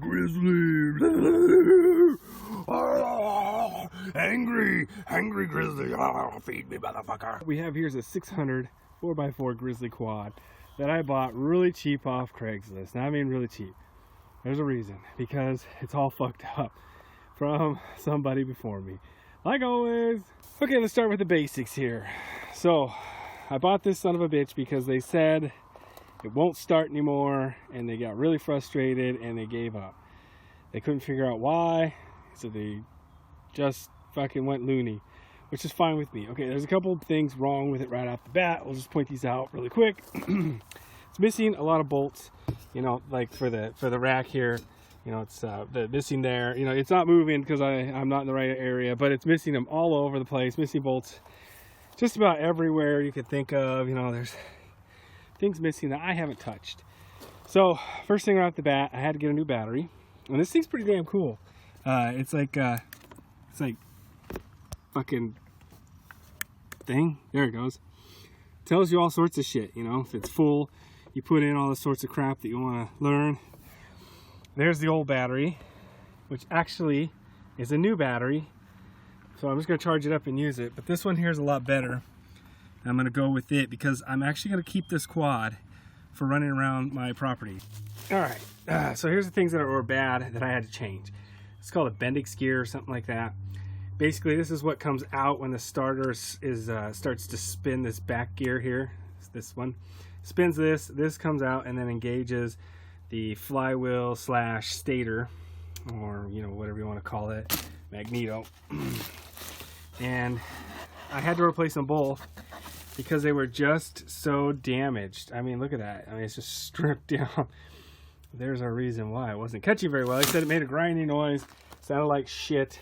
Grizzly. Angry Grizzly. Feed me, motherfucker. We have here's a 600 4x4 Grizzly quad that I bought really cheap off Craigslist. Now, I mean really cheap. There's a reason, because it's all fucked up from somebody before me, like always. Okay, let's start with the basics here. So I bought this son of a bitch because they said it won't start anymore, and they got really frustrated and they gave up. They couldn't figure out why, so they just fucking went loony, which is fine with me. Okay, there's a couple of things wrong with it right off the bat. We'll just point these out really quick. It's missing a lot of bolts, you know, like for the rack here. You know, it's missing there. You know, it's not moving because I'm not in the right area, but it's missing them all over the place. Missing bolts just about everywhere you could think of. You know, there's things missing that I haven't touched. So first thing right off the bat, I had to get a new battery, and this thing's pretty damn cool. It's like fucking thing. There it goes. Tells you all sorts of shit. You know, if it's full, you put in all the sorts of crap that you want to learn. There's the old battery, which actually is a new battery. So I'm just going to charge it up and use it. But this one here is a lot better. I'm going to go with it because I'm actually going to keep this quad for running around my property. All right. So here's the things that were bad that I had to change. It's called a Bendix gear or something like that. Basically, this is what comes out when the starter starts to spin this back gear here. This one spins this comes out and then engages the flywheel / stator, or you know, whatever you want to call it, magneto. And I had to replace them both because they were just so damaged. I mean, look at that. I mean, it's just stripped down. There's a reason why it wasn't catching very well. I said it made a grinding noise, sounded like shit.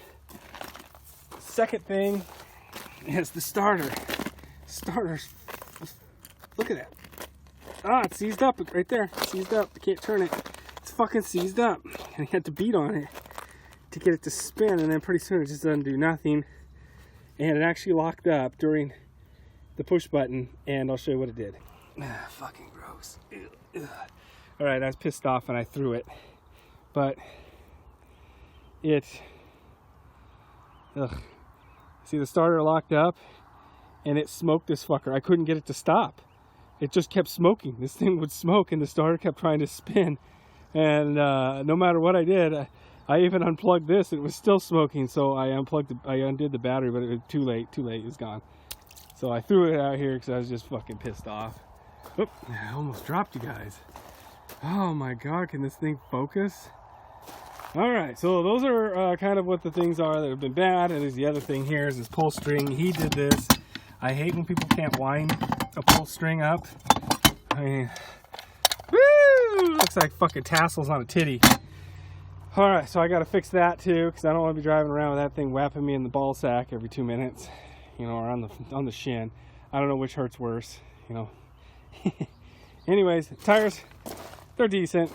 Second thing is the starter. Starters, look at that. Ah, it's seized up right there. Seized up. I can't turn it. It's fucking seized up. And I had to beat on it to get it to spin, and then pretty soon it just doesn't do nothing. And it actually locked up during the push button, and I'll show you what it did. Ah, fucking gross. All right, I was pissed off and I threw it, but it. Ugh. See, the starter locked up, and it smoked this fucker. I couldn't get it to stop. It just kept smoking. This thing would smoke, and the starter kept trying to spin. And no matter what I did, I even unplugged this. It was still smoking, so I undid the battery, but it was too late. Too late. It's gone. So I threw it out here because I was just fucking pissed off. Oop, I almost dropped you guys. Oh my God, can this thing focus? All right, so those are kind of what the things are that have been bad. And there's the other thing here is this pull string. He did this. I hate when people can't wind a pull string up. I mean, woo! Looks like fucking tassels on a titty. All right, so I got to fix that too, because I don't want to be driving around with that thing whapping me in the ball sack every 2 minutes, you know, or on the shin. I don't know which hurts worse, you know. Anyways, tires, they're decent.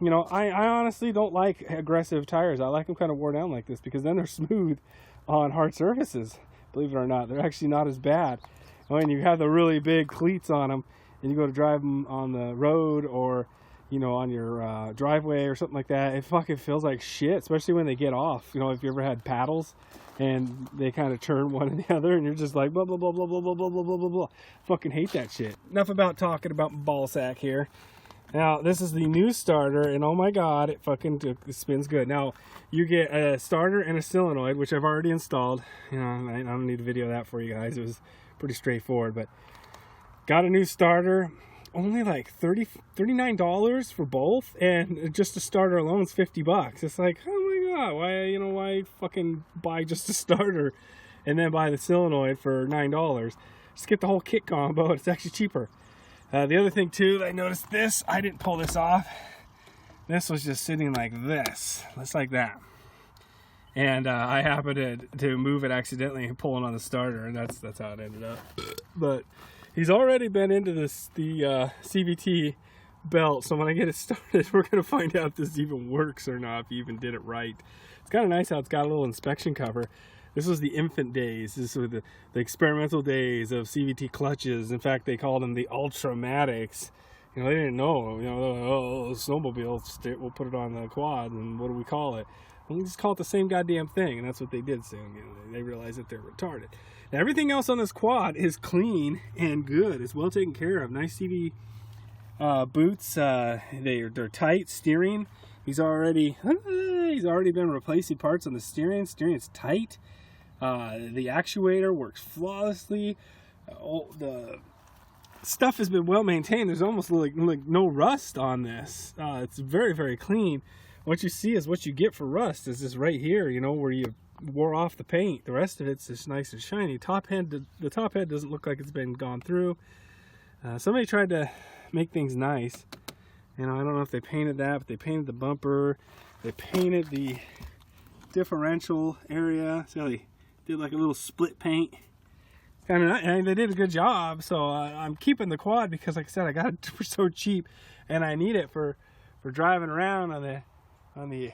You know, I honestly don't like aggressive tires. I like them kind of wore down like this because then they're smooth on hard surfaces. Believe it or not, they're actually not as bad. When you have the really big cleats on them and you go to drive them on the road, or you know, on your driveway or something like that, it fucking feels like shit, especially when they get off. You know, if you ever had paddles and they kind of turn one and the other and you're just like blah blah blah blah blah blah blah blah blah blah blah. Fucking hate that shit. Enough about talking about ball sack here. Now, this is the new starter, and oh my God, it spins good. Now, you get a starter and a solenoid, which I've already installed. You know, I don't need to video that for you guys. It was pretty straightforward, but got a new starter. Only like $39 for both, and just the starter alone is $50. It's like, oh my God, why fucking buy just a starter and then buy the solenoid for $9? Just get the whole kit combo. It's actually cheaper. The other thing too, I noticed this, I didn't pull this off. This was just sitting like this, just like that. And I happened to move it accidentally and pulling on the starter, and that's how it ended up. But he's already been into the CVT belt, so when I get it started, we're going to find out if this even works or not, if he even did it right. It's kind of nice how it's got a little inspection cover. This was the infant days. This was the experimental days of CVT clutches. In fact, they called them the Ultramatics. You know, they didn't know. You know, oh, snowmobile, we'll put it on the quad, and what do we call it? Well, we just call it the same goddamn thing, and that's what they did soon. You know, they realized that they're retarded. Now, everything else on this quad is clean and good. It's well taken care of. Nice TV boots. They're tight. Steering. He's already been replacing parts on the steering. Steering's tight. The actuator works flawlessly. The stuff has been well maintained. There's almost like no rust on this. It's very, very clean. What you see is what you get for rust is this right here, you know, where you wore off the paint. The rest of it's just nice and shiny. The top head doesn't look like it's been gone through. Somebody tried to make things nice. You know, I don't know if they painted that, but they painted the bumper. They painted the differential area. So they did like a little split paint. I mean, they did a good job, so I'm keeping the quad because, like I said, I got it for so cheap, and I need it for driving around on the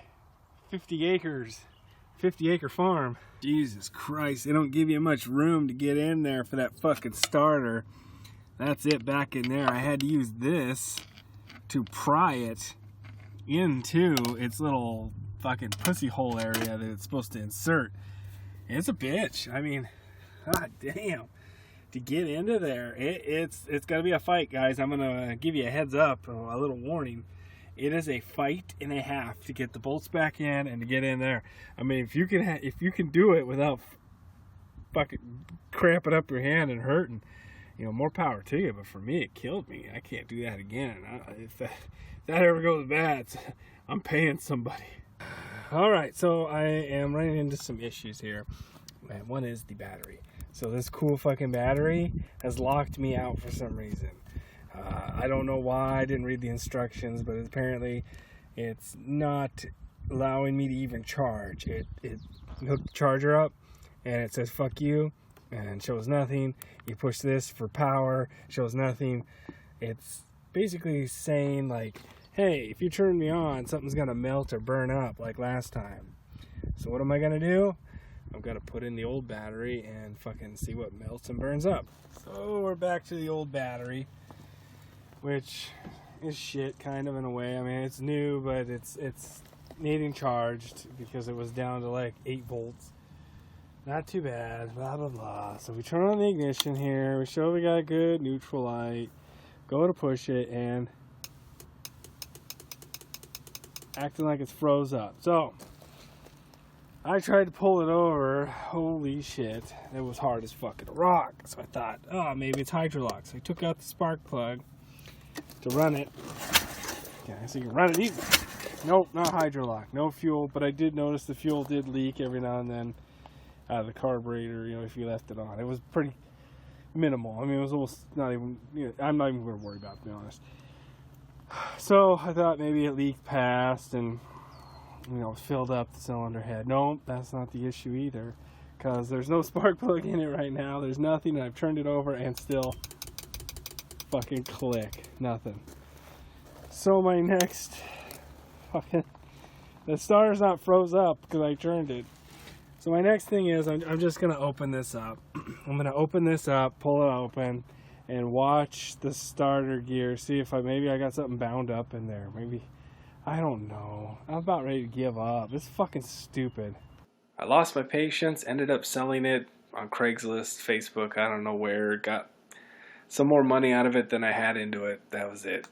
50-acre farm. Jesus Christ, they don't give you much room to get in there for that fucking starter. That's it back in there. I had to use this to pry it into its little fucking pussy hole area that it's supposed to insert. It's a bitch. I mean, god damn, to get into there, it's gonna be a fight, guys. I'm gonna give you a heads up, a little warning. It is a fight and a half to get the bolts back in and to get in there. I mean, if you can do it without fucking cramping up your hand and hurting, you know, more power to you. But for me, it killed me. I can't do that again. If that ever goes bad, I'm paying somebody. All right, so I am running into some issues here. And one is the battery. So this cool fucking battery has locked me out for some reason. I don't know why. I didn't read the instructions, but apparently it's not allowing me to even charge. It hooked the charger up and it says fuck you and shows nothing. You push this for power, shows nothing. It's basically saying like, hey, if you turn me on, something's gonna melt or burn up like last time. So what am I gonna do? I've got to put in the old battery and fucking see what melts and burns up. So we're back to the old battery, which is shit kind of in a way. I mean, it's new, but it's needing charged because it was down to like 8 volts. Not too bad, blah blah blah. So we turn on the ignition here, we show we got a good neutral light, go to push it, and acting like it's froze up. So I tried to pull it over. Holy shit, it was hard as fucking rock. So I thought, oh, maybe it's hydrolock. So I took out the spark plug to run it. Yeah, so you can run it easy. Nope, not hydrolock, no fuel. But I did notice the fuel did leak every now and then out of the carburetor, you know, if you left it on. It was pretty minimal. I mean, it was almost not even, you know, I'm not even going to worry about it, to be honest. So I thought maybe it leaked past and, you know, filled up the cylinder head. No, that's not the issue either, because there's no spark plug in it right now. There's nothing. I've turned it over and still fucking click. Nothing. So my next fucking, the starter's not froze up because I turned it. So my next thing is I'm just going to open this up. I'm going to open this up, pull it open, and watch the starter gear. See if maybe I got something bound up in there. Maybe, I don't know. I'm about ready to give up. It's fucking stupid. I lost my patience, ended up selling it on Craigslist, Facebook, I don't know where. Got some more money out of it than I had into it. That was it.